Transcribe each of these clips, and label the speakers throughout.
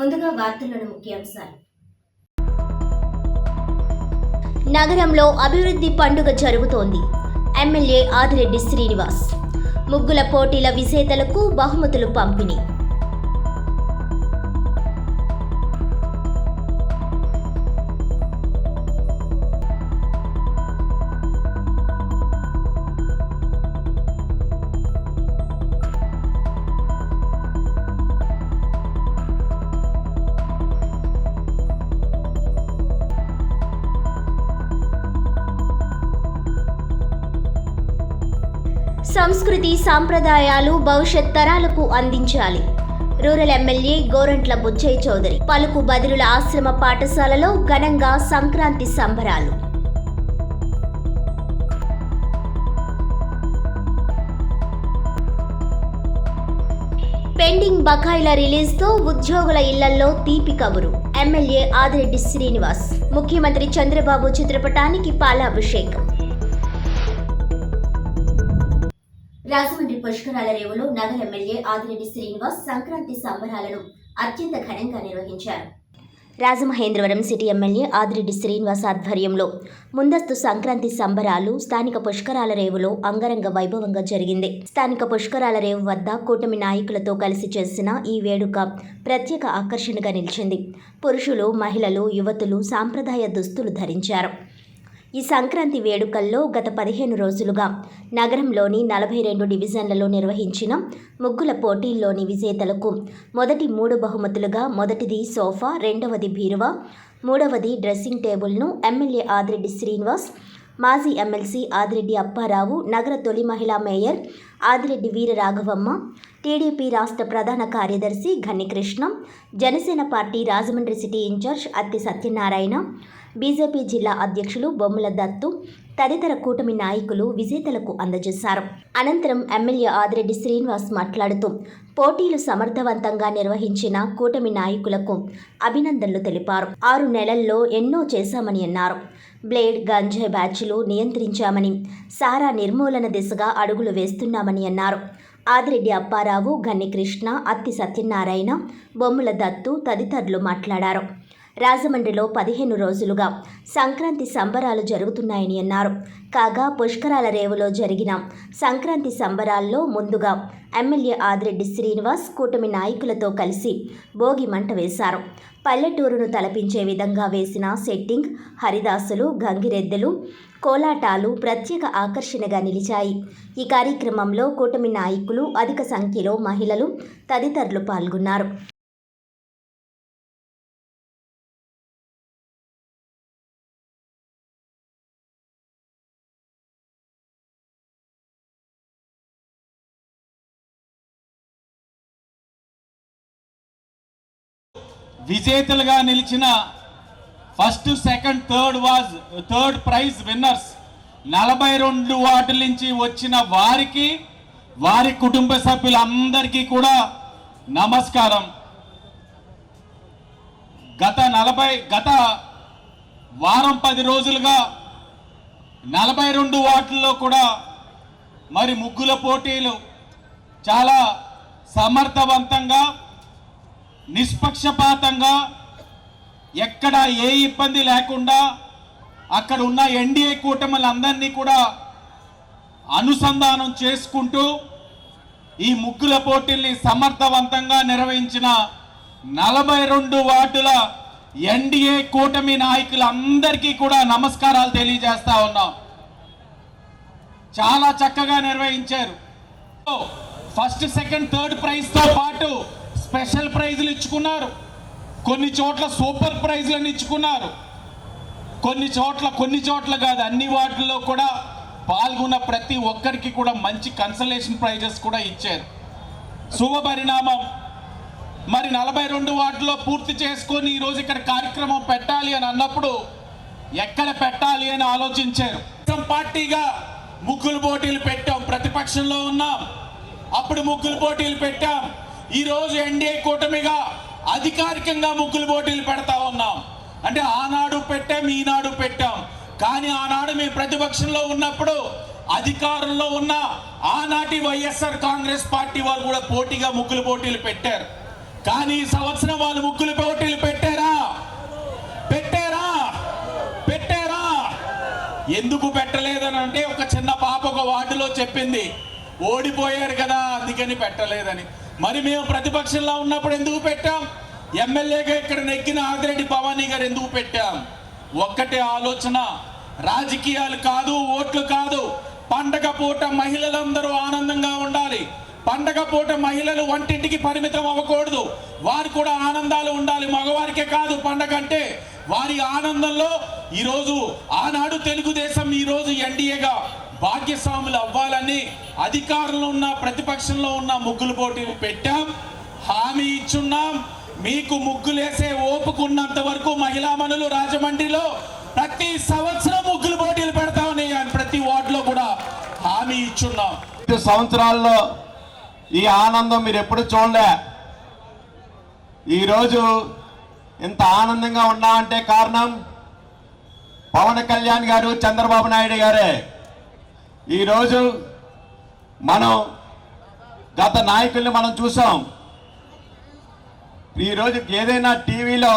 Speaker 1: ముందుగా వార్తల్లోని ముఖ్యాంశాలు.
Speaker 2: నగరంలో అభివృద్ధి పండుగ జరుగుతోంది. ఎమ్మెల్యే ఆదిరెడ్డి శ్రీనివాస్. ముగ్గుల పోటీల విజేతలకు బహుమతులు పంపిణీ. సంస్కృతి సాంప్రదాయాలు భవిష్యత్ తరాలకు అందించాలి. Rural MLA Gorantla Butchaiah Chowdary. పలుకు బదిరుల ఆశ్రమ పాఠశాలలో ఘనంగా సంక్రాంతి సంబరాలు. పెండింగ్ బకాయిల రిలీజ్తో ఉద్యోగుల ఇళ్లలో తీపి కబురు. ఎమ్మెల్యే ఆదిరెడ్డి శ్రీనివాస్. ముఖ్యమంత్రి చంద్రబాబు చిత్రపటానికి పాలాభిషేకం. రాజమండ్రి పుష్కరాల రేవులో నగర ఎమ్మెల్యే ఆదిరెడ్డి శ్రీనివాస్ సంక్రాంతి సంబరాలను అత్యంత ఘనంగా నిర్వహించారు. రాజమహేంద్రవరం సిటీ ఎమ్మెల్యే ఆదిరెడ్డి శ్రీనివాస్ ఆధ్వర్యంలో ముందస్తు సంక్రాంతి సంబరాలు స్థానిక పుష్కరాల రేవులో అంగరంగ వైభవంగా జరిగింది. స్థానిక పుష్కరాల రేవు వద్ద కూటమి నాయకులతో కలిసి చేసిన ఈ వేడుక ప్రత్యేక ఆకర్షణగా నిలిచింది. పురుషులు, మహిళలు, యువతులు సాంప్రదాయ దుస్తులు ధరించారు. ఈ సంక్రాంతి వేడుకల్లో గత 15 రోజులుగా నగరంలోని 42 డివిజన్లలో నిర్వహించిన ముగ్గుల పోటీల్లోని విజేతలకు మొదటి 3 బహుమతులుగా మొదటిది సోఫా, రెండవది బీరువా, మూడవది డ్రెస్సింగ్ టేబుల్ను ఎమ్మెల్యే ఆదిరెడ్డి శ్రీనివాస్, మాజీ ఎమ్మెల్సీ ఆదిరెడ్డి అప్పారావు, నగర తొలి మహిళా మేయర్ ఆదిరెడ్డి వీరరాఘవమ్మ, టీడీపీ రాష్ట్ర ప్రధాన కార్యదర్శి Gannikrishna, Janasena party Rajahmundry city incharge Atti Satyanarayana, BJP జిల్లా అధ్యక్షులు బొమ్మల దత్తు తదితర కూటమి నాయకులు విజేతలకు అందజేశారు. అనంతరం ఎమ్మెల్యే ఆదిరెడ్డి శ్రీనివాస్ మాట్లాడుతూ పోటీలు సమర్థవంతంగా నిర్వహించిన కూటమి నాయకులకు అభినందనలు తెలిపారు. 6 నెలల్లో ఎన్నో చేశామని అన్నారు. బ్లేడ్, గంజాయి బ్యాచ్లు నియంత్రించామని, సారా నిర్మూలన దిశగా అడుగులు వేస్తున్నామని అన్నారు. ఆదిరెడ్డి అప్పారావు, ఘన్నికృష్ణ, అత్తి సత్యనారాయణ, బొమ్మల దత్తు తదితరులు మాట్లాడారు. రాజమండ్రిలో 15 రోజులుగా సంక్రాంతి సంబరాలు జరుగుతున్నాయని అన్నారు. కాగా పుష్కరాల రేవులో జరిగిన సంక్రాంతి సంబరాల్లో ముందుగా ఎమ్మెల్యే ఆదిరెడ్డి శ్రీనివాస్ కూటమి నాయకులతో కలిసి భోగి మంట వేశారు. పల్లెటూరును తలపించే విధంగా వేసిన సెట్టింగ్, హరిదాసులు, గంగిరెద్దులు, కోలాటాలు ప్రత్యేక ఆకర్షణగా నిలిచాయి. ఈ కార్యక్రమంలో కూటమి నాయకులు, అధిక సంఖ్యలో మహిళలు తదితరులు పాల్గొన్నారు.
Speaker 3: విజేతలుగా నిలిచిన first, second, third prize winners 42 వార్డుల నుంచి వచ్చిన వారికి, వారి కుటుంబ సభ్యులందరికీ కూడా నమస్కారం. గత వారం 10 రోజులుగా 42 వార్డుల్లో కూడా మరి ముగ్గుల పోటీలు చాలా సమర్థవంతంగా, నిష్పక్షపాతంగా, ఎక్కడ ఏ ఇబ్బంది లేకుండా అక్కడ ఉన్న ఎన్డీఏ కూటములందరినీ కూడా అనుసంధానం చేసుకుంటూ ఈ ముగ్గుల పోటీల్ని సమర్థవంతంగా నిర్వహించిన 42 వార్డుల ఎన్డీఏ కూటమి నాయకులందరికీ కూడా నమస్కారాలు తెలియజేస్తా ఉన్నాం. చాలా చక్కగా నిర్వహించారు. ఫస్ట్, సెకండ్, థర్డ్ ప్రైజ్తో పాటు స్పెషల్ ప్రైజులు ఇచ్చుకున్నారు. కొన్ని చోట్ల సూపర్ ప్రైజులను ఇచ్చుకున్నారు. కొన్ని చోట్ల కాదు, అన్ని వార్డుల్లో కూడా పాల్గొన్న ప్రతి ఒక్కరికి కూడా మంచి కన్సలేషన్ ప్రైజెస్ కూడా ఇచ్చారు. శుభపరిణామం. మరి 42 వార్డులో పూర్తి చేసుకొని ఈరోజు ఇక్కడ కార్యక్రమం పెట్టాలి అని అన్నప్పుడు ఎక్కడ పెట్టాలి అని ఆలోచించారు. పార్టీగా ముగ్గులు పోటీలు పెట్టాం, ప్రతిపక్షంలో ఉన్నాం, అప్పుడు ముగ్గులు పోటీలు పెట్టాం. ఈరోజు ఎన్డీఏ కూటమిగా అధికారికంగా ముగ్గులు పోటీలు పెడతా ఉన్నాం. అంటే ఆనాడు పెట్టాం, ఈనాడు పెట్టాం. కానీ ఆనాడు మేము ప్రతిపక్షంలో ఉన్నప్పుడు అధికారంలో ఉన్న ఆనాటి వైఎస్ఆర్ కాంగ్రెస్ పార్టీ వాళ్ళు కూడా పోటీగా ముగ్గులు పోటీలు పెట్టారు. కానీ ఈ సంవత్సరం వాళ్ళు ముగ్గులు పోటీలు పెట్టారా? ఎందుకు పెట్టలేదని అంటే ఒక చిన్న పాప ఒక వార్డులో చెప్పింది, ఓడిపోయారు కదా అందుకని పెట్టలేదని. మరి మేము ప్రతిపక్షంలో ఉన్నప్పుడు ఎందుకు పెట్టాం? ఎమ్మెల్యేగా ఇక్కడ నెగ్గిన ఆదిరెడ్డి భవానీ గారు ఎందుకు పెట్టాం? ఒక్కటే ఆలోచన, రాజకీయాలు కాదు, ఓట్లు కాదు. పండగ పూట మహిళలందరూ ఆనందంగా ఉండాలి. పండగ పూట మహిళలు వంటింటికి పరిమితం అవ్వకూడదు. వారు కూడా ఆనందాలు ఉండాలి. మగవారికే కాదు పండగ అంటే. వారి ఆనందంలో ఈరోజు ఆనాడు తెలుగుదేశం, ఈరోజు ఎన్డీఏగా భాగ్యస్వాములు అవ్వాలని అధికారంలో ఉన్న ప్రతిపక్షంలో ఉన్న ముగ్గులు పోటీలు పెట్టాం. హామీ ఇచ్చున్నాం, మీకు ముగ్గులేసే ఓపుకున్నంత వరకు మహిళామణులు రాజమండ్రిలో ప్రతి సంవత్సరం ముగ్గులు పోటీలు పెడతామని ప్రతి వార్డులో కూడా హామీ ఇచ్చున్నాం.
Speaker 4: 5 సంవత్సరాల్లో ఈ ఆనందం మీరు ఎప్పుడు చూడలే. ఈరోజు ఇంత ఆనందంగా ఉన్నామంటే కారణం పవన్ కళ్యాణ్ గారు, చంద్రబాబు నాయుడు గారే. ఈరోజు మనం గత నాయకుల్ని మనం చూసాం. ఈరోజు ఏదైనా టీవీలో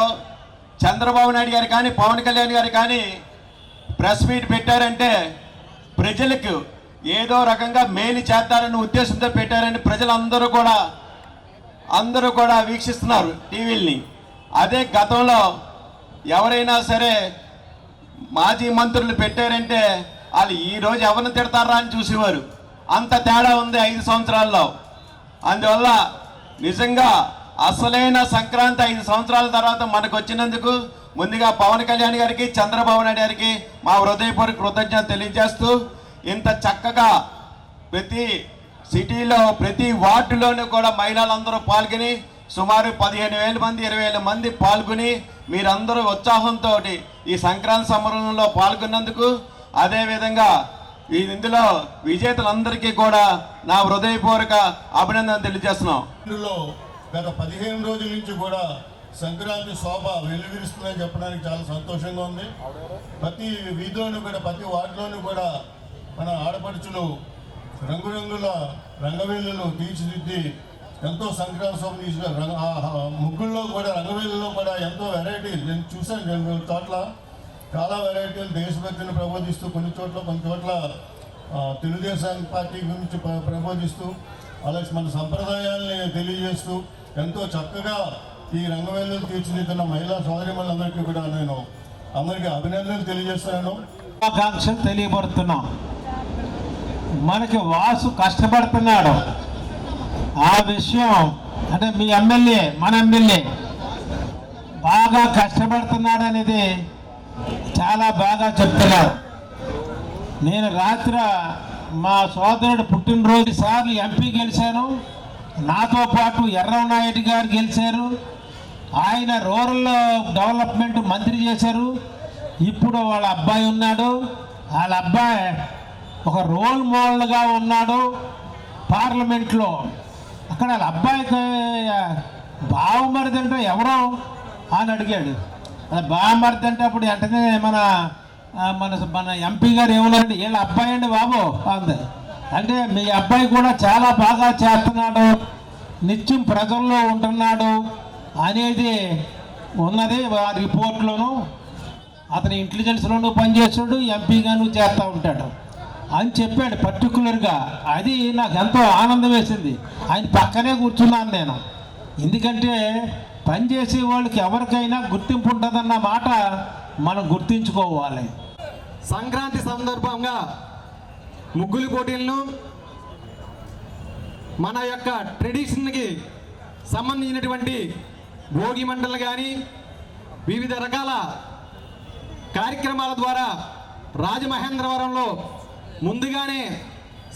Speaker 4: చంద్రబాబు నాయుడు గారు కానీ పవన్ కళ్యాణ్ గారు కానీ ప్రెస్ మీట్ పెట్టారంటే ప్రజలకు ఏదో రకంగా మేలు చేద్దారని ఉద్దేశంతో పెట్టారని ప్రజలందరూ కూడా వీక్షిస్తున్నారు టీవీల్ని. అదే గతంలో ఎవరైనా సరే మాజీ మంత్రులు పెట్టారంటే వాళ్ళు ఈరోజు ఎవరిని తిడతారా అని చూసేవారు. అంత తేడా ఉంది 5 సంవత్సరాల్లో. అందువల్ల నిజంగా అసలైన సంక్రాంతి 5 సంవత్సరాల తర్వాత మనకు వచ్చినందుకు ముందుగా పవన్ కళ్యాణ్ గారికి, చంద్రబాబు నాయుడు గారికి మా హృదయపూర్వక కృతజ్ఞత తెలియజేస్తూ, ఇంత చక్కగా ప్రతి సిటీలో ప్రతి వార్డులోనూ కూడా మహిళలందరూ పాల్గొని సుమారు 15,000 మంది 20,000 మంది పాల్గొని మీరందరూ ఉత్సాహంతో ఈ సంక్రాంతి సంబరంలో పాల్గొన్నందుకు, అదేవిధంగా ఇందులో విజేతలందరికీ కూడా నా హృదయపూర్వక అభినందన తెలియజేస్తున్నాం.
Speaker 5: గత 15 రోజుల నుంచి కూడా సంక్రాంతి శోభ వెలువరిస్తుందని చెప్పడానికి చాలా సంతోషంగా ఉంది. ప్రతి వీధిలోనూ కూడా ప్రతి వార్డులోనూ కూడా మన ఆడపడుచులు రంగురంగుల రంగవేలులు తీర్చిదిద్ది ఎంతో సంక్రాంతి శోభ తీసుకున్నారు. ముగ్గుల్లో కూడా రంగవేలులో కూడా ఎంతో వెరైటీలు నేను చూశాను. 2 చోట్ల చాలా వెరైటీలు దేశభక్తిని ప్రబోధిస్తూ, కొన్ని చోట్ల తెలుగుదేశం పార్టీ గురించి ప్రబోధిస్తూ, అలాగే మన సంప్రదాయాల్ని తెలియజేస్తూ ఎంతో చక్కగా ఈ రంగవేలులు తీర్చిదిద్దిన మహిళా సోదరిమణులందరికీ కూడా నేను అందరికీ అభినందనలు తెలియజేస్తున్నాను.
Speaker 6: ఆకాంక్షలు తెలియబడుతున్నాం. మనకి వాసు కష్టపడుతున్నాడు. ఆ విషయం అంటే మీ ఎమ్మెల్యే, మన ఎమ్మెల్యే బాగా కష్టపడుతున్నాడు అనేది చాలా బాగా చెప్తున్నారు. నేను రాత్రి మా సోదరుడు పుట్టినరోజు సార్లు ఎంపీ గెలిచాను. నాతో పాటు ఎర్రనాయుడు గారు గెలిచారు. ఆయన రూరల్ డెవలప్మెంట్ మంత్రి చేశారు. ఇప్పుడు వాళ్ళ అబ్బాయి ఉన్నాడు. వాళ్ళ అబ్బాయి ఒక రోల్ మోడల్గా ఉన్నాడు పార్లమెంట్లో. అక్కడ వాళ్ళ అబ్బాయికి బావమరిది అంటే ఎవరో అని అడిగాడు. బావమరిది అంటే అప్పుడు వెంటనే మన ఎంపీ గారు ఏమన్నారంటే వీళ్ళ అబ్బాయి అండి బాబు అంది. అంటే మీ అబ్బాయి కూడా చాలా బాగా చేస్తున్నాడు, నిత్యం ప్రజల్లో ఉంటున్నాడు అనేది ఉన్నది ఆ రిపోర్ట్లోనూ. అతను ఇంటెలిజెన్స్లోనూ పనిచేస్తాడు, ఎంపీగాను చేస్తూ ఉంటాడు అని చెప్పాడు పర్టికులర్గా. అది నాకు ఎంతో ఆనందం వేసింది. ఆయన పక్కనే కూర్చున్నాను నేను. ఎందుకంటే పనిచేసే వాళ్ళకి ఎవరికైనా గుర్తింపు ఉంటుందన్న మాట మనం గుర్తించుకోవాలి.
Speaker 7: సంక్రాంతి సందర్భంగా ముగ్గులు పోటీలను మన యొక్క ట్రెడిషన్కి సంబంధించినటువంటి భోగి మంటలు కానీ వివిధ రకాల కార్యక్రమాల ద్వారా రాజమహేంద్రవరంలో ముందుగానే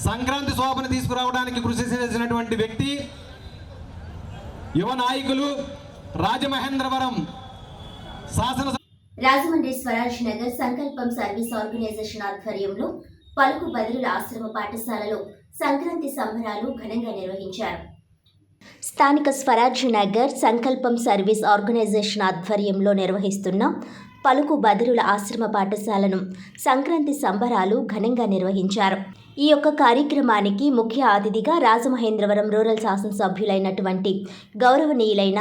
Speaker 7: సంక్రాంతి శోభను తీసుకురావడానికి కృషి చేసినటువంటి వ్యక్తి, యువ నాయకులు, రాజమహేంద్రవరం శాసన
Speaker 2: రాజమండ్రి స్వరాజ్ నగర్ సంకల్పం సర్వీస్ ఆర్గనైజేషన్ ఆధ్వర్యంలో పలుకు బదిరుల ఆశ్రమ పాఠశాలలో సంక్రాంతి సంబరాలు ఘనంగా నిర్వహించారు. స్థానిక స్వరాజ్ నగర్ సంకల్పం సర్వీస్ ఆర్గనైజేషన్ ఆధ్వర్యంలో నిర్వహిస్తున్న పలుకు బదిరుల ఆశ్రమ పాఠశాలను సంక్రాంతి సంబరాలు ఘనంగా నిర్వహించారు. ఈ యొక్క కార్యక్రమానికి ముఖ్య అతిథిగా రాజమహేంద్రవరం రూరల్ శాసనసభ్యులైనటువంటి గౌరవనీయులైన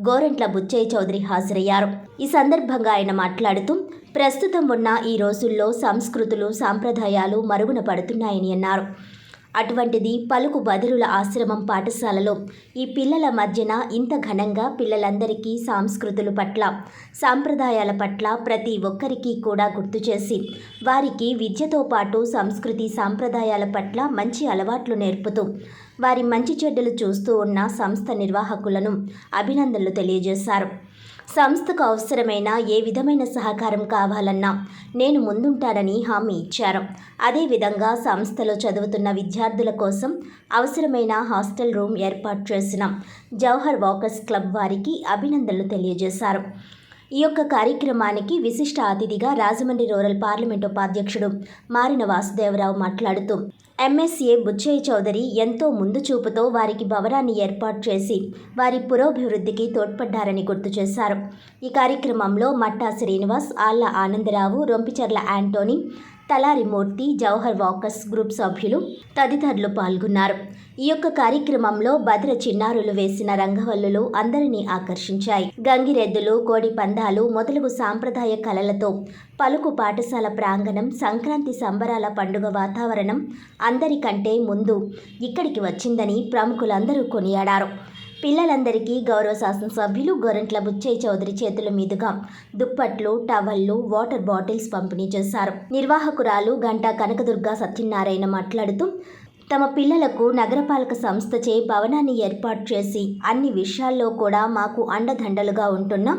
Speaker 2: గోరంట్ల బుచ్చయ్య చౌదరి హాజరయ్యారు. ఈ సందర్భంగా ఆయన మాట్లాడుతూ ప్రస్తుతం ఉన్న ఈ రోజుల్లో సంస్కృతులు సాంప్రదాయాలు మరుగున పడుతున్నాయని అన్నారు. అటువంటిది పలుకు బదిరుల ఆశ్రమం పాఠశాలలో ఈ పిల్లల మధ్యన ఇంత ఘనంగా పిల్లలందరికీ సంస్కృతుల పట్ల సాంప్రదాయాల పట్ల ప్రతి ఒక్కరికి కూడా గుర్తు చేసి వారికి విద్యతో పాటు సంస్కృతి సాంప్రదాయాల పట్ల మంచి అలవాట్లు నేర్పుతూ వారి మంచి చెడ్డలు చూస్తూ ఉన్న సంస్థ నిర్వాహకులను అభినందనలు తెలియజేశారు. సంస్థకు అవసరమైన ఏ విధమైన సహకారం కావాలన్నా నేను ముందుంటానని హామీ ఇచ్చారు. అదేవిధంగా సంస్థలో చదువుతున్న విద్యార్థుల కోసం అవసరమైన హాస్టల్ రూమ్ ఏర్పాటు చేసిన జవహర్ వాకర్స్ క్లబ్ వారికి అభినందనలు తెలియజేశారు. ఈ యొక్క కార్యక్రమానికి విశిష్ట అతిథిగా రాజమండ్రి రూరల్ పార్లమెంటు ఉపాధ్యక్షుడు మారిన వాసుదేవరావు మాట్లాడుతూ ఎమ్మెల్యే బుచ్చయ్య చౌదరి ఎంతో ముందు చూపుతో వారికి భవనాన్ని ఏర్పాటు చేసి వారి పురోభివృద్ధికి తోడ్పడ్డారని గుర్తు చేశారు. ఈ కార్యక్రమంలో మట్టా శ్రీనివాస్, ఆళ్ల ఆనందరావు, రొంపిచర్ల యాంటోనీ, తలారి మూర్తి, జవహర్ వాకర్స్ గ్రూప్ సభ్యులు తదితరులు పాల్గొన్నారు. ఈ యొక్క కార్యక్రమంలో భద్ర చిన్నారులు వేసిన రంగవల్లులు అందరినీ ఆకర్షించాయి. గంగిరెద్దులు, కోడి పందాలు మొదలగు సాంప్రదాయ కళలతో పలుకు పాఠశాల ప్రాంగణం సంక్రాంతి సంబరాల పండుగ వాతావరణం అందరికంటే ముందు ఇక్కడికి వచ్చిందని ప్రముఖులందరూ కొనియాడారు. పిల్లలందరికీ గౌరవ శాసనసభ్యులు గోరంట్ల బుచ్చయ్య చౌదరి చేతుల మీదుగా దుప్పట్లు, టవళ్లు, వాటర్ బాటిల్స్ పంపిణీ చేశారు. నిర్వాహకురాలు గంటా కనకదుర్గ సత్యనారాయణ మాట్లాడుతూ తమ పిల్లలకు నగరపాలక సంస్థచే భవనాన్ని ఏర్పాటు చేసి అన్ని విషయాల్లో కూడా మాకు అండదండలుగా ఉంటున్న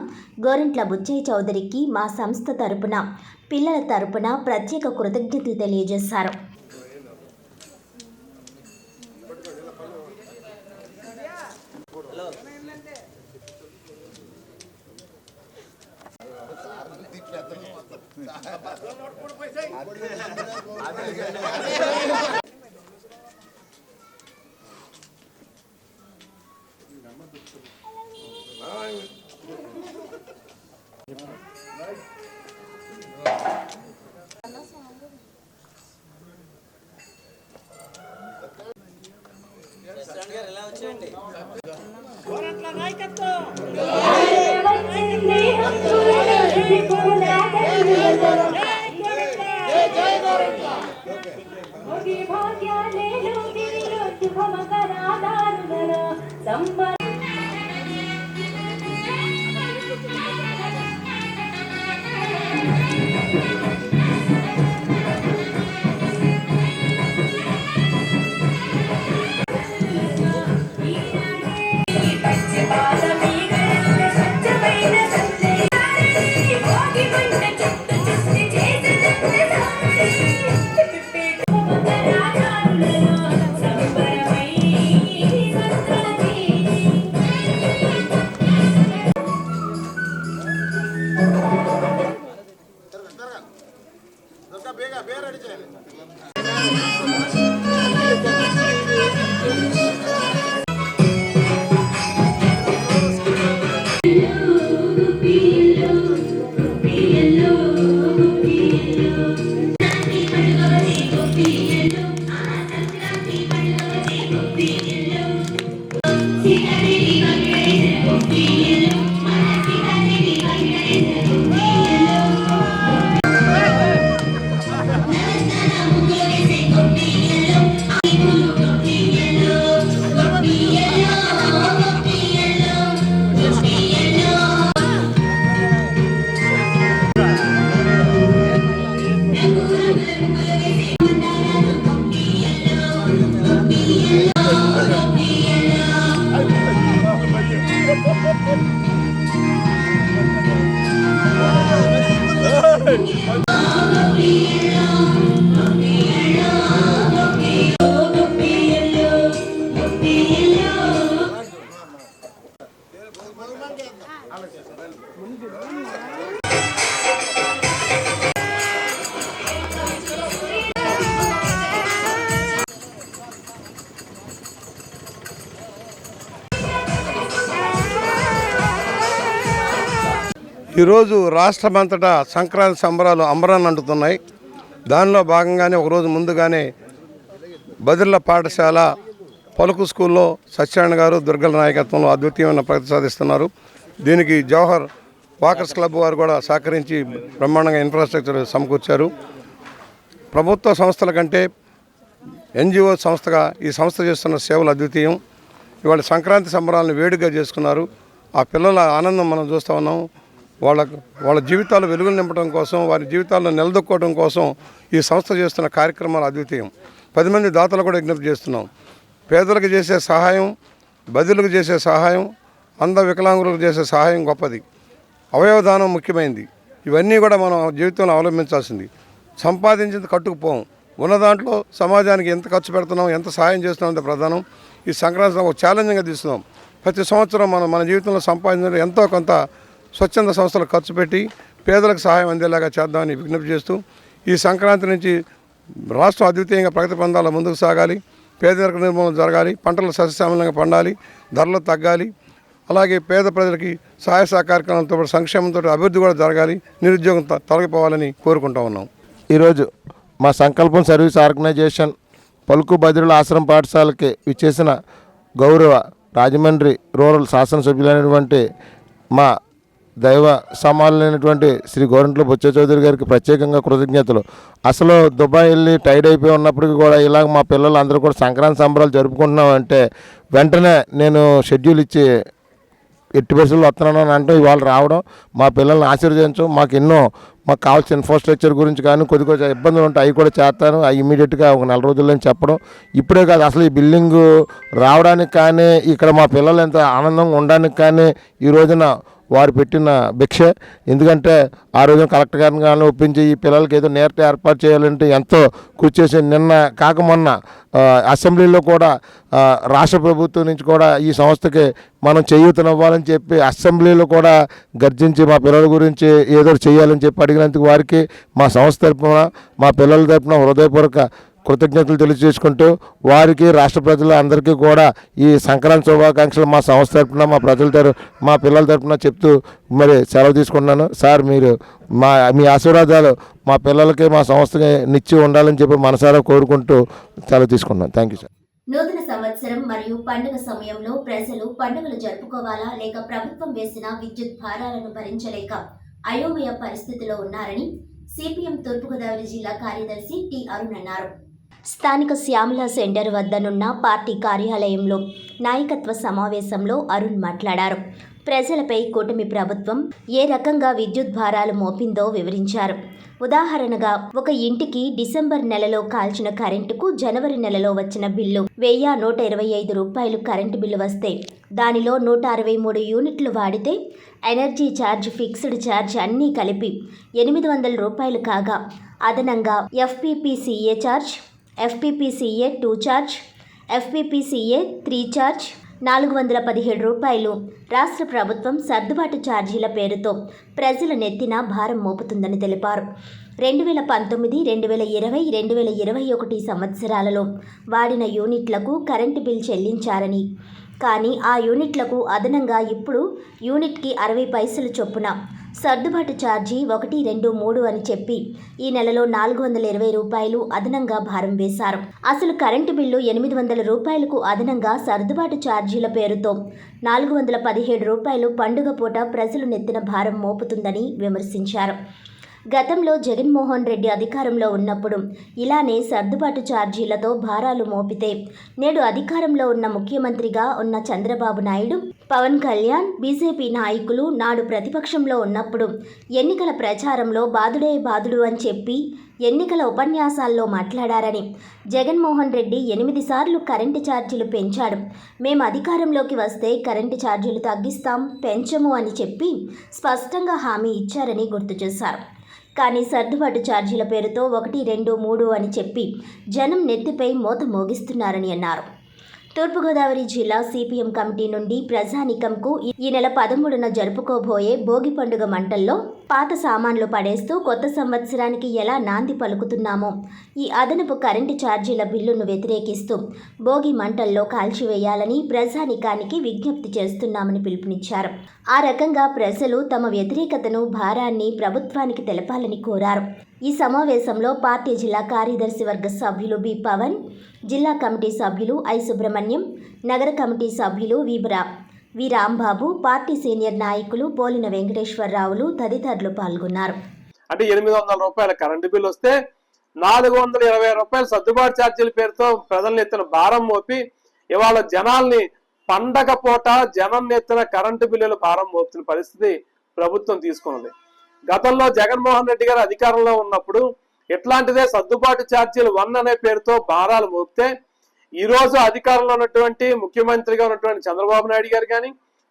Speaker 2: గోరంట్ల బుచ్చయ్య చౌదరికి మా సంస్థ తరపున పిల్లల తరపున ప్రత్యేక కృతజ్ఞతలు తెలియజేశారు.
Speaker 8: ఈరోజు రాష్ట్రమంతటా సంక్రాంతి సంబరాలు అంబరాన్ని అంటుతున్నాయి. దానిలో భాగంగానే ఒకరోజు ముందుగానే బదిర్ల పాఠశాల పలుకు స్కూల్లో సత్యనారాయణ గారు దుర్గల నాయకత్వంలో అద్వితీయమైన ప్రగతి సాధిస్తున్నారు. దీనికి జవహర్ వాకర్స్ క్లబ్ వారు కూడా సహకరించి బ్రహ్మాండంగా ఇన్ఫ్రాస్ట్రక్చర్ సమకూర్చారు. ప్రభుత్వ సంస్థల కంటే ఎన్జిఓ సంస్థగా ఈ సంస్థ చేస్తున్న సేవలు అద్వితీయం. ఇవాళ సంక్రాంతి సంబరాలను వేడుకగా చేసుకున్నారు. ఆ పిల్లల ఆనందం మనం చూస్తూ ఉన్నాం. వాళ్ళ జీవితాలు వెలుగులు నింపడం కోసం, వారి జీవితాలను నిలదొక్కోవడం కోసం ఈ సంస్థ చేస్తున్న కార్యక్రమాలు అద్వితీయం. 10 మంది దాతలు కూడా విజ్ఞప్తి చేస్తున్నాం. పేదలకు చేసే సహాయం, బదిలకు చేసే సహాయం, అంధ వికలాంగులకు చేసే సహాయం గొప్పది. అవయవదానం ముఖ్యమైనది. ఇవన్నీ కూడా మనం జీవితంలో అవలంబించాల్సింది. సంపాదించింది కట్టుకుపోం. ఉన్న దాంట్లో సమాజానికి ఎంత ఖర్చు పెడుతున్నాం, ఎంత సహాయం చేస్తున్నాం అంత ప్రధానం. ఈ సంక్రాంతి ఒక ఛాలెంజ్గా తీస్తున్నాం. ప్రతి సంవత్సరం మన జీవితంలో సంపాదించిన ఎంతో కొంత స్వచ్ఛంద సంస్థలకు ఖర్చు పెట్టి పేదలకు సహాయం అందేలాగా చేద్దామని విజ్ఞప్తి చేస్తూ, ఈ సంక్రాంతి నుంచి రాష్ట్రం అద్వితీయంగా ప్రగతి పొందాల ముందుకు సాగాలి. పేదరిక నిర్మూలన జరగాలి. పంటలు సస్యశ్యామలంగా పండాలి. ధరలు తగ్గాలి. అలాగే పేద ప్రజలకి సహాయ సహకార్యక్రమాలతో పాటు సంక్షేమంతో అభివృద్ధి కూడా జరగాలి. నిరుద్యోగం తొలగిపోవాలని కోరుకుంటా ఉన్నాం.
Speaker 9: ఈరోజు మా సంకల్పం సర్వీస్ ఆర్గనైజేషన్ పలుకు బదిరుల ఆశ్రమ పాఠశాలకి విచ్చేసిన గౌరవ రాజమండ్రి రూరల్ శాసనసభ్యులైనటువంటి మా దైవ సమానులైనటువంటి శ్రీ గోరంట్ల బొచ్చ చౌదరి గారికి ప్రత్యేకంగా కృతజ్ఞతలు. అసలు దుబాయ్ వెళ్ళి టైడ్ అయిపోయి ఉన్నప్పటికీ కూడా ఇలాగ మా పిల్లలు అందరూ కూడా సంక్రాంతి సంబరాలు జరుపుకుంటున్నామంటే వెంటనే నేను షెడ్యూల్ ఇచ్చి ఎట్టి పరిస్థితుల్లో వస్తున్నాను అని అంటూ ఇవాళ రావడం, మా పిల్లల్ని ఆశీర్వదించడం, మాకు కావాల్సిన ఇన్ఫ్రాస్ట్రక్చర్ గురించి కానీ కొద్ది ఇబ్బందులు ఉంటాయి, అవి కూడా చేస్తాను, అవి ఇమీడియట్గా ఒక 4 రోజుల్లో చెప్పడం. ఇప్పుడే కాదు, అసలు ఈ బిల్డింగు రావడానికి కానీ ఇక్కడ మా పిల్లలు ఎంత ఆనందంగా ఉండడానికి కానీ ఈ రోజున వారు పెట్టిన భిక్ష. ఎందుకంటే ఆ రోజున కలెక్టర్ గారిని కానీ ఒప్పించి ఈ పిల్లలకి ఏదో నేర్ట ఏర్పాటు చేయాలంటే ఎంతో కృషి చేసి నిన్న కాక మొన్న అసెంబ్లీలో కూడా రాష్ట్ర ప్రభుత్వం నుంచి కూడా ఈ సంస్థకి మనం చేయూతనివ్వాలని చెప్పి అసెంబ్లీలో కూడా గర్జించి మా పిల్లల గురించి ఏదో చేయాలని చెప్పి అడిగినందుకు వారికి మా సంస్థ తరపున మా పిల్లల తరపున హృదయపూర్వక కృతజ్ఞతలు తెలియజేసుకుంటూ వారికి రాష్ట్ర ప్రజల అందరికీ కూడా ఈ సంక్రాంతి శుభాకాంక్షలు మా సంస్థ తరపున మా పిల్లల తరపున చెప్తూ మరి సెలవు తీసుకున్నాను. సార్ మీరు మీ ఆశీర్వాదాలు మా పిల్లలకి మా సంస్థకి నిచ్చి ఉండాలని చెప్పి మనసారా కోరుకుంటూ సెలవు తీసుకున్నాను. Thank you sir.
Speaker 2: నూతన సంవత్సరం మరియు పండుగ సమయంలో ప్రజలు పండుగలు జరుపుకోవాలా లేక ప్రభుత్వం వేసిన విద్యుత్ భారాలను భరించలేక అయోమయ పరిస్థితిలో ఉన్నారని సిపిఎం తూర్పుగోదావరి జిల్లా కార్యదర్శి టి అరుణ్ అన్నారు. స్థానిక శ్యామల సెంటర్ వద్దనున్న పార్టీ కార్యాలయంలో నాయకత్వ సమావేశంలో అరుణ్ మాట్లాడారు. ప్రజలపై కూటమి ప్రభుత్వం ఏ రకంగా విద్యుత్ భారాలు మోపిందో వివరించారు. ఉదాహరణగా ఒక ఇంటికి డిసెంబర్ నెలలో కాల్చిన కరెంటుకు జనవరి నెలలో వచ్చిన బిల్లు 1125 రూపాయలు కరెంటు బిల్లు వస్తే దానిలో 163 యూనిట్లు వాడితే ఎనర్జీ ఛార్జ్, ఫిక్స్డ్ ఛార్జ్ అన్నీ కలిపి 800 రూపాయలు కాగా అదనంగా FPPCA charge, FPPCA 2 charge, FPPCA 3 charge 417 రూపాయలు రాష్ట్ర ప్రభుత్వం సర్దుబాటు ఛార్జీల పేరుతో ప్రజల నెత్తిన భారం మోపుతుందని తెలిపారు. 2019, 2020, 2021 సంవత్సరాలలో వాడిన యూనిట్లకు కరెంటు బిల్ చెల్లించారని, కానీ ఆ యూనిట్లకు అదనంగా ఇప్పుడు యూనిట్కి 60 పైసలు చొప్పున సర్దుబాటు ఛార్జీ 1, 2, 3 అని చెప్పి ఈ నెలలో 420 రూపాయలు అదనంగా భారం వేశారు. అసలు కరెంటు బిల్లు 800 రూపాయలకు అదనంగా సర్దుబాటు ఛార్జీల పేరుతో 417 రూపాయలు పండుగ పూట ప్రజలు నెత్తిన భారం మోపుతుందని విమర్శించారు. గతంలో జగన్మోహన్ రెడ్డి అధికారంలో ఉన్నప్పుడు ఇలానే సర్దుబాటు ఛార్జీలతో భారాలు మోపితే నేడు అధికారంలో ఉన్న ముఖ్యమంత్రిగా ఉన్న చంద్రబాబు నాయుడు, పవన్ కళ్యాణ్, బీజేపీ నాయకులు నాడు ప్రతిపక్షంలో ఉన్నప్పుడు ఎన్నికల ప్రచారంలో బాదుడే బాదుడు అని చెప్పి ఎన్నికల ఉపన్యాసాల్లో మాట్లాడారని, జగన్మోహన్ రెడ్డి 8 సార్లు కరెంటు ఛార్జీలు పెంచాడు, మేము అధికారంలోకి వస్తే కరెంటు ఛార్జీలు తగ్గిస్తాం, పెంచము అని చెప్పి స్పష్టంగా హామీ ఇచ్చారని గుర్తు చేశారు. కానీ సర్దుబాటు ఛార్జీల పేరుతో 1, 2, 3 అని చెప్పి జనం నెత్తిపై మోత మోగిస్తున్నారని అన్నారు. తూర్పుగోదావరి జిల్లా సిపిఎం కమిటీ నుండి ప్రజానీకంకు ఈ నెల 13న జరుపుకోబోయే భోగి పండుగ మంటల్లో పాత సామాన్లు పడేస్తూ కొత్త సంవత్సరానికి ఎలా నాంది పలుకుతున్నామో ఈ అదనపు కరెంటు ఛార్జీల బిల్లును వ్యతిరేకిస్తూ భోగి మంటల్లో కాల్చివేయాలని ప్రజానీకానికి విజ్ఞప్తి చేస్తున్నామని పిలుపునిచ్చారు. ఆ రకంగా ప్రజలు తమ వ్యతిరేకతను భారాన్ని ప్రభుత్వానికి తెలపాలని కోరారు. ఈ సమావేశంలో పార్టీ జిల్లా కార్యదర్శి వర్గ సభ్యులు బి పవన్, జిల్లా కమిటీ సభ్యులు ఐ సుబ్రహ్మణ్యం, నగర కమిటీ సభ్యులు వి రాంబాబు, పార్టీ సీనియర్ నాయకులు పోలిన వెంకటేశ్వరరావులు తదితరులు పాల్గొన్నారు.
Speaker 7: అంటే 800 రూపాయల కరెంటు బిల్లు వస్తే 420 రూపాయల సర్దుబాటు ఛార్జీల పేరుతో ప్రజల ఎత్తున భారం మోపి ఇవాళ జనాల్ని పండగ పూట జనం ఎత్తున కరెంటు బిల్లులు భారం మోపుతున్న పరిస్థితి ప్రభుత్వం తీసుకున్నది. గతంలో జగన్మోహన్ రెడ్డి గారు అధికారంలో ఉన్నప్పుడు ఎట్లాంటిదే సర్దుబాటు ఛార్జీలు 1 అనే పేరుతో భారాలు మోపితే ఈ రోజు అధికారంలో ఉన్నటువంటి ముఖ్యమంత్రిగా ఉన్నటువంటి చంద్రబాబు నాయుడు గారు కానీ,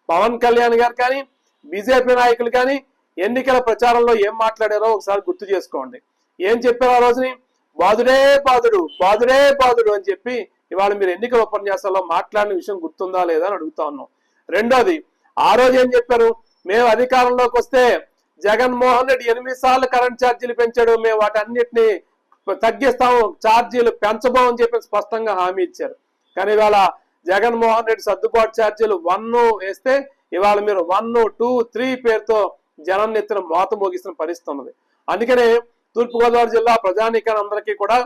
Speaker 7: పవన్ కళ్యాణ్ గారు కానీ, బీజేపీ నాయకులు కానీ ఎన్నికల ప్రచారంలో ఏం మాట్లాడారో ఒకసారి గుర్తు చేసుకోండి. ఏం చెప్పారు ఆ రోజుని? బాదుడే బాదుడు, బాదుడే బాదుడు అని చెప్పి ఇవాళ మీరు ఎన్నికల ఉపన్యాసాల్లో మాట్లాడిన విషయం గుర్తుందా లేదా అని అడుగుతా ఉన్నాం. రెండోది, ఆ రోజు ఏం చెప్పారు? మేము అధికారంలోకి వస్తే జగన్మోహన్ రెడ్డి 8 సార్లు కరెంట్ ఛార్జీలు పెంచాడు, మేము వాటన్నిటిని తగ్గిస్తాము, ఛార్జీలు పెంచబోమని చెప్పి స్పష్టంగా హామీ ఇచ్చారు. కానీ ఇవాళ జగన్మోహన్ రెడ్డి సర్దుబాటు ఛార్జీలు 1 వేస్తే ఇవాళ మీరు 1, 2, 3 పేరుతో జనం ఎత్తున మోత మోగిస్తున్న పరిస్థితి ఉన్నది. అందుకనే తూర్పుగోదావరి జిల్లా ప్రజానీకాన్ని అందరికీ కూడా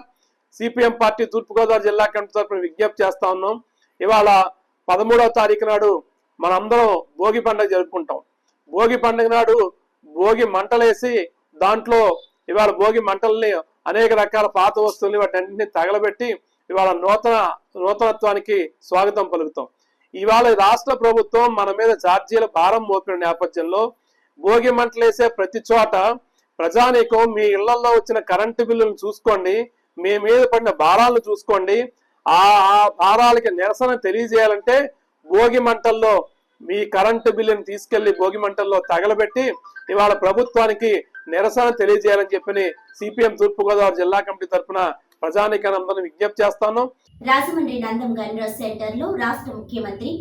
Speaker 7: సిపిఎం పార్టీ తూర్పుగోదావరి జిల్లా కమిటీ తరఫున విజ్ఞప్తి చేస్తా ఉన్నాం. ఇవాళ 13వ తారీఖు నాడు మనందరం భోగి పండుగ జరుపుకుంటాం. భోగి పండుగ నాడు భోగి మంటలేసి దాంట్లో ఇవాళ భోగి మంటల్ని అనేక రకాల పాత వస్తువుల్ని వాటన్నింటినీ తగలబెట్టి ఇవాళ నూతనత్వానికి స్వాగతం పలుకుతాం. ఇవాళ రాష్ట్ర ప్రభుత్వం మన మీద ఛార్జీల భారం మోపిన నేపథ్యంలో భోగి మంటలేసే ప్రతి చోట ప్రజానీకం మీ ఇళ్లలో వచ్చిన కరెంటు బిల్లులను చూసుకోండి, మీ మీద పడిన భారాలను చూసుకోండి. ఆ భారాలకి నిరసన తెలియజేయాలంటే భోగి మంటల్లో మీ కరెంటు బిల్లుని తీసుకెళ్లి భోగి మంటల్లో తగలబెట్టి ఇవాళ ప్రభుత్వానికి నిరసన తెలియజేయాలని చెప్పి సిపిఎం తూర్పుగోదావరి జిల్లా కమిటీ తరఫున ప్రజానీకాన్ని విజ్ఞప్తి చేస్తాను.
Speaker 2: రాజమండ్రి నందం గన్రాజ్ సెంటర్ లో రాష్ట్ర ముఖ్యమంత్రి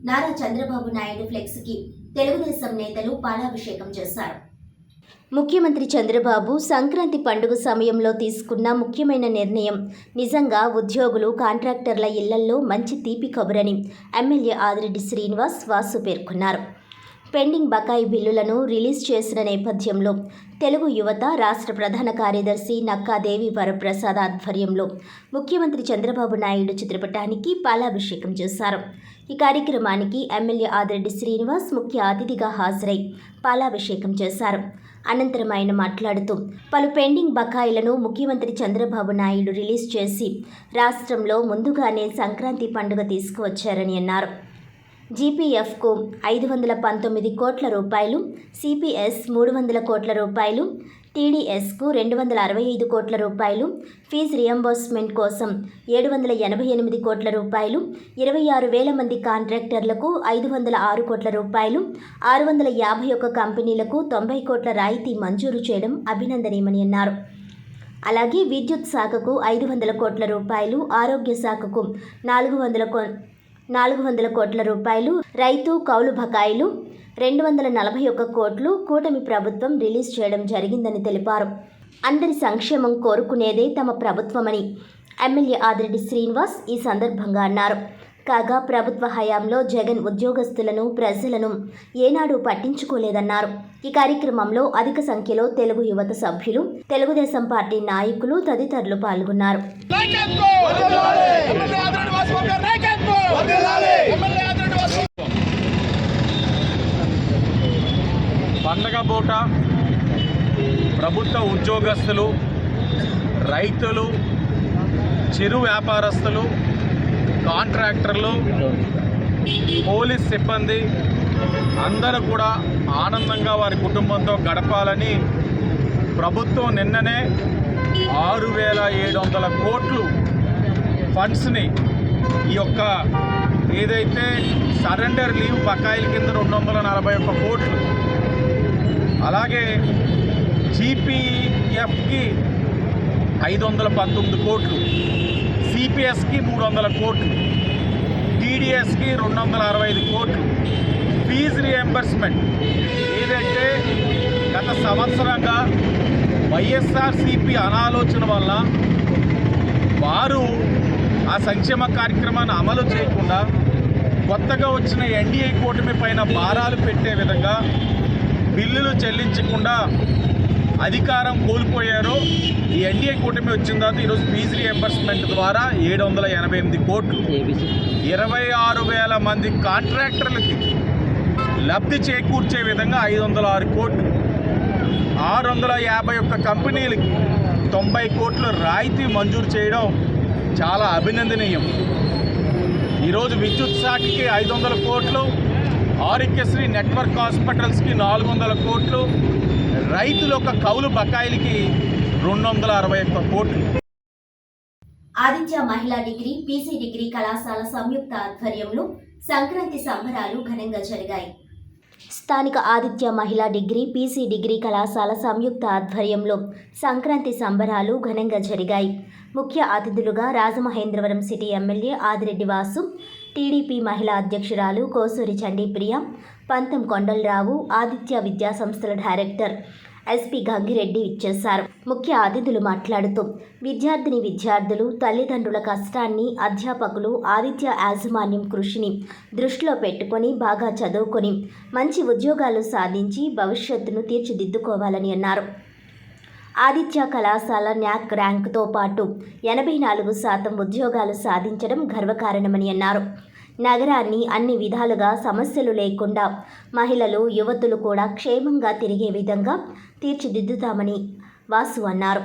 Speaker 2: నారా చంద్రబాబు నాయుడు ఫ్లెక్స్ కి తెలుగుదేశం నేతలు పాలాభిషేకం చేశారు. ముఖ్యమంత్రి చంద్రబాబు సంక్రాంతి పండుగ సమయంలో తీసుకున్న ముఖ్యమైన నిర్ణయం నిజంగా ఉద్యోగులు, కాంట్రాక్టర్ల ఇళ్లల్లో మంచి తీపి కబురని ఎమ్మెల్యే ఆదిరెడ్డి శ్రీనివాస్ వాసు పేర్కొన్నారు. పెండింగ్ బకాయి బిల్లులను రిలీజ్ చేసిన నేపథ్యంలో తెలుగు యువత రాష్ట్ర ప్రధాన కార్యదర్శి నక్కాదేవి వరప్రసాద్ ఆధ్వర్యంలో ముఖ్యమంత్రి చంద్రబాబు నాయుడు చిత్రపటానికి పాలాభిషేకం చేశారు. ఈ కార్యక్రమానికి ఎమ్మెల్యే ఆదిరెడ్డి శ్రీనివాస్ ముఖ్య అతిథిగా హాజరై పాలాభిషేకం చేశారు. అనంతరం ఆయన మాట్లాడుతూ పలు పెండింగ్ బకాయిలను ముఖ్యమంత్రి చంద్రబాబు నాయుడు రిలీజ్ చేసి రాష్ట్రంలో ముందుగానే సంక్రాంతి పండుగ తీసుకువచ్చారని అన్నారు. జీపీఎఫ్కు 519 కోట్ల రూపాయలు, సిపిఎస్ 300 కోట్ల రూపాయలు, టీడీఎస్కు 265 కోట్ల రూపాయలు, ఫీజు రియంబర్స్మెంట్ కోసం 788 కోట్ల రూపాయలు, 26,000 మంది కాంట్రాక్టర్లకు 506 కోట్ల రూపాయలు, 651 కంపెనీలకు 90 కోట్ల రాయితీ మంజూరు చేయడం అభినందనీయమని అన్నారు. అలాగే విద్యుత్ శాఖకు 500 కోట్ల రూపాయలు, ఆరోగ్య శాఖకు 400 కోట్ల రూపాయలు, రైతు కౌలు బకాయిలు 241 కోట్లు కూటమి ప్రభుత్వం రిలీజ్ చేయడం జరిగిందని తెలిపారు. అందరి సంక్షేమం కోరుకునేదే తమ ప్రభుత్వమని ఎమ్మెల్యే ఆదిరెడ్డి శ్రీనివాస్ ఈ సందర్భంగా అన్నారు. కాగా ప్రభుత్వ హయాంలో జగన్ ఉద్యోగస్తులను, ప్రజలను ఏనాడు పట్టించుకోలేదన్నారు. ఈ కార్యక్రమంలో అధిక సంఖ్యలో తెలుగు యువత సభ్యులు, తెలుగుదేశం పార్టీ నాయకులు తదితరులు పాల్గొన్నారు.
Speaker 3: పండగ పూట ప్రభుత్వ ఉద్యోగస్తులు, రైతులు, చిరు వ్యాపారస్తులు, కాంట్రాక్టర్లు, పోలీస్ సిబ్బంది అందరూ కూడా ఆనందంగా వారి కుటుంబంతో గడపాలని ప్రభుత్వం నిన్ననే 6,700 కోట్లు ఫండ్స్ని ఈ యొక్క ఏదైతే సరెండర్ లీవ్ బకాయిల కింద 241 కోట్లు, అలాగే జీపీఎఫ్కి 519 కోట్లు, సిపిఎస్కి 300 కోట్లు, టీడీఎస్కి 265 కోట్లు. ఫీజు రియంబర్స్మెంట్ ఏదంటే గత సంవత్సరంగా వైఎస్ఆర్సీపీ అనాలోచన వల్ల వారు ఆ సంక్షేమ కార్యక్రమాన్ని అమలు చేయకుండా కొత్తగా వచ్చిన ఎన్డీఏ కూటమి పైన భారాలు పెట్టే విధంగా బిల్లులు చెల్లించకుండా అధికారం కోల్పోయారు. ఈ ఎన్డీఏ కూటమి వచ్చిన తర్వాత ఈరోజు ఫీజు రియంబర్స్మెంట్ ద్వారా 788 కోట్లు, 26,000 మంది కాంట్రాక్టర్లకి లబ్ధి చేకూర్చే విధంగా 506 కోట్లు, 651 కంపెనీలకి 90 కోట్లు రాయితీ మంజూరు చేయడం చాలా అభినందనీయం. ఈరోజు విద్యుత్ శాఖకి 500 కోట్లు, ఆరోగ్యశ్రీ నెట్వర్క్ హాస్పిటల్స్కి 400 కోట్లు, రైతుల యొక్క కౌలు బకాయిలకి 261 కోట్లు.
Speaker 2: ఆదిత్య మహిళా డిగ్రీ పీసీ డిగ్రీ కళాశాల సంయుక్త ఆధ్వర్యంలో సంక్రాంతి సంబరాలు ఘనంగా జరిగాయి. స్థానిక ఆదిత్య మహిళా డిగ్రీ పీసీ డిగ్రీ కళాశాల సంయుక్త ఆధ్వర్యంలో సంక్రాంతి సంబరాలు ఘనంగా జరిగాయి. ముఖ్య అతిథులుగా Rajamahendravaram city MLA Adireddy Vasu, TDP మహిళా అధ్యక్షురాలు కోసూరి చండీప్రియ, పంతం కొండలరావు, ఆదిత్య విద్యా సంస్థల డైరెక్టర్ ఎస్పీ గంగిరెడ్డి ఇచ్చేశారు. ముఖ్య అతిథులు మాట్లాడుతూ విద్యార్థులు తల్లిదండ్రుల కష్టాన్ని, అధ్యాపకులు ఆదిత్య యాజమాన్యం కృషిని దృష్టిలో పెట్టుకొని బాగా చదువుకొని మంచి ఉద్యోగాలు సాధించి భవిష్యత్తును తీర్చిదిద్దుకోవాలని అన్నారు. ఆదిత్య కళాశాల న్యాక్ ర్యాంకుతో పాటు 84% ఉద్యోగాలు సాధించడం గర్వకారణమని అన్నారు. నగరాన్ని అన్ని విధాలుగా సమస్యలు లేకుండా మహిళలు, యువతులు కూడా క్షేమంగా తిరిగే విధంగా తీర్చిదిద్దుతామని వాసు అన్నారు.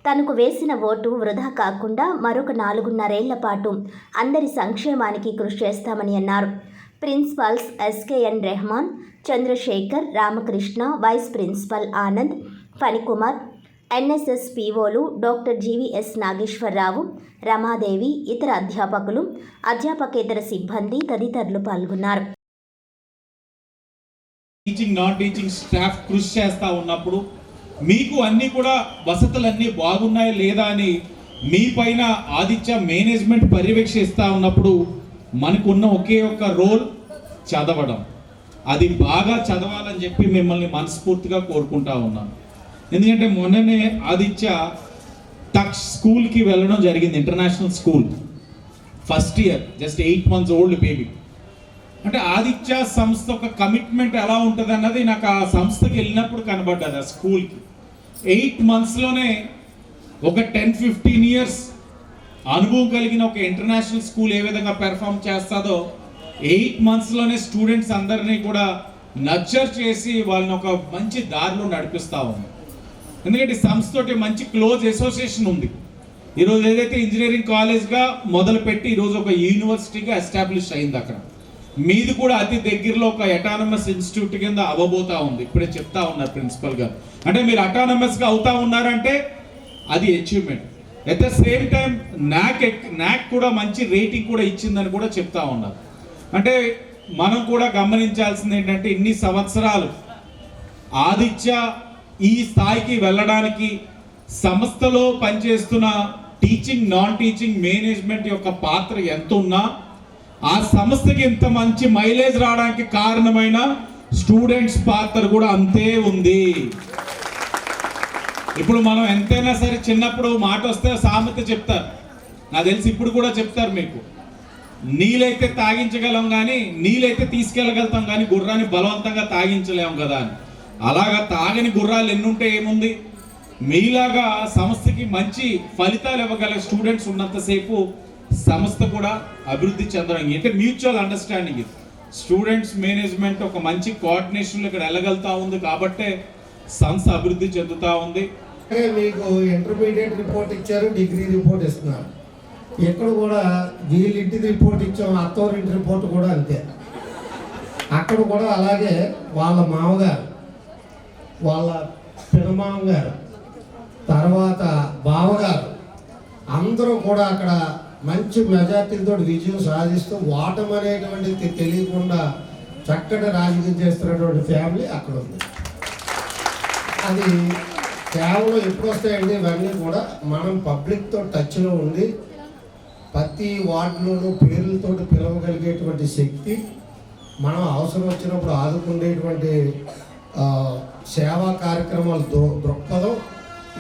Speaker 2: తనకు వేసిన ఓటు వృధా కాకుండా మరొక 4.5 ఏళ్ల పాటు అందరి సంక్షేమానికి కృషి చేస్తామని అన్నారు. Principals SKN Rehman, Chandrasekhar, Ramakrishna, vice principal Anand, Phanikumar, NSS పీఓలు డాక్టర్ జీవీఎస్ నాగేశ్వరరావు, రమాదేవి, ఇతర అధ్యాపకులు, అధ్యాపకేతర సిబ్బంది తదితరులు పాల్గొన్నారు.
Speaker 3: టీచింగ్ నాన్ టీచింగ్ స్టాఫ్ కృషి చేస్తూ ఉన్నప్పుడు మీకు అన్నీ కూడా వసతులన్నీ బాగున్నాయా లేదా అని మీ పైన ఆదిత్య మేనేజ్మెంట్ పర్యవేక్షిస్తూ ఉన్నప్పుడు మనకున్న ఒకే ఒక్క రోల్ చదవడం. అది బాగా చదవాలని చెప్పి మిమ్మల్ని మనస్ఫూర్తిగా కోరుకుంటా ఉన్నాను. ఎందుకంటే మొన్ననే ఆదిత్య టక్స్ స్కూల్కి వెళ్ళడం జరిగింది, international school, first year, just 8 months old baby. అంటే ఆదిత్య సంస్థ ఒక కమిట్మెంట్ ఎలా ఉంటుంది అన్నది నాకు ఆ సంస్థకి వెళ్ళినప్పుడు కనబడ్డది. ఆ స్కూల్కి 8 monthsలోనే ఒక 10-15 years అనుభవం కలిగిన ఒక ఇంటర్నేషనల్ స్కూల్ ఏ విధంగా పెర్ఫామ్ చేస్తుందో 8 monthsలోనే స్టూడెంట్స్ అందరినీ కూడా నర్చర్ చేసి వాళ్ళని ఒక మంచి దారిలో నడిపిస్తూ ఉంది. ఎందుకంటే సంస్థతోటి మంచి క్లోజ్ అసోసియేషన్ ఉంది. ఈరోజు ఏదైతే ఇంజనీరింగ్ కాలేజ్గా మొదలుపెట్టి ఈరోజు ఒక యూనివర్సిటీగా ఎస్టాబ్లిష్ అయింది. అక్కడ మీది కూడా అతి దగ్గరలో ఒక అటానమస్ ఇన్స్టిట్యూట్ కింద అవ్వబోతా ఉంది. ఇప్పుడే చెప్తా ఉన్నారు ప్రిన్సిపల్ గారు. అంటే మీరు అటానమస్గా అవుతా ఉన్నారంటే అది achievement. At the same time నాక్ కూడా మంచి రేటింగ్ కూడా ఇచ్చిందని కూడా చెప్తా ఉన్నారు. అంటే మనం కూడా గమనించాల్సింది ఏంటంటే ఇన్ని సంవత్సరాలు ఆదిత్య ఈ స్థాయికి వెళ్ళడానికి సంస్థలో పనిచేస్తున్న టీచింగ్ నాన్ టీచింగ్ మేనేజ్మెంట్ యొక్క పాత్ర ఎంత ఉన్నా ఆ సంస్థకి ఇంత మంచి మైలేజ్ రావడానికి కారణమైన స్టూడెంట్స్ పాత్ర కూడా అంతే ఉంది. ఇప్పుడు మనం ఎంతైనా సరే చిన్నప్పుడు మాట వస్తే సామెత చెప్తారు, నాకు తెలిసి ఇప్పుడు కూడా చెప్తారు మీకు, నీళ్ళైతే తాగించగలం కానీ నీళ్ళైతే తీసుకెళ్ళగలుగుతాం కానీ గుర్రాన్ని బలవంతంగా తాగించలేము కదా అని. అలాగా తాగని గుర్రాలు ఎన్నుంటే ఏముంది, మీలాగా సంస్థకి మంచి ఫలితాలు ఇవ్వగల స్టూడెంట్స్ ఉన్నంతసేపు సంస్థ కూడా అభివృద్ధి చెందడం. అంటే మ్యూచువల్ అండర్స్టాండింగ్, స్టూడెంట్స్ మేనేజ్మెంట్ ఒక మంచి కోఆర్డినేషన్లో ఇక్కడ వెళ్ళగలుగుతా ఉంది కాబట్టే సంస్థ అభివృద్ధి చెందుతూ ఉంది.
Speaker 10: మీకు ఇంటర్మీడియట్ రిపోర్ట్ ఇచ్చారు, డిగ్రీ రిపోర్ట్ ఇస్తున్నారు. ఎక్కడ కూడా వీళ్ళింటి రిపోర్ట్ ఇచ్చాం, అత్తవారింటి రిపోర్ట్ కూడా అంతే. అక్కడ కూడా అలాగే వాళ్ళ మామగారు, వాళ్ళ పినమామగారు, తర్వాత బావగారు అందరూ కూడా అక్కడ మంచి మెజార్టీలతో విజయం సాధిస్తూ ఓటమి అనేటువంటిది తెలియకుండా చక్కటి రాజకీయం చేస్తున్నటువంటి ఫ్యామిలీ అక్కడ ఉంది. అది కేవలం ఎప్పుడు వస్తాయండి ఇవన్నీ కూడా మనం పబ్లిక్తో టచ్లో ఉండి ప్రతి వార్డులోనూ పేర్లతో పిలవగలిగేటువంటి శక్తి, మనం అవసరం వచ్చినప్పుడు ఆదుకునేటువంటి సేవా కార్యక్రమాలు దృక్పథం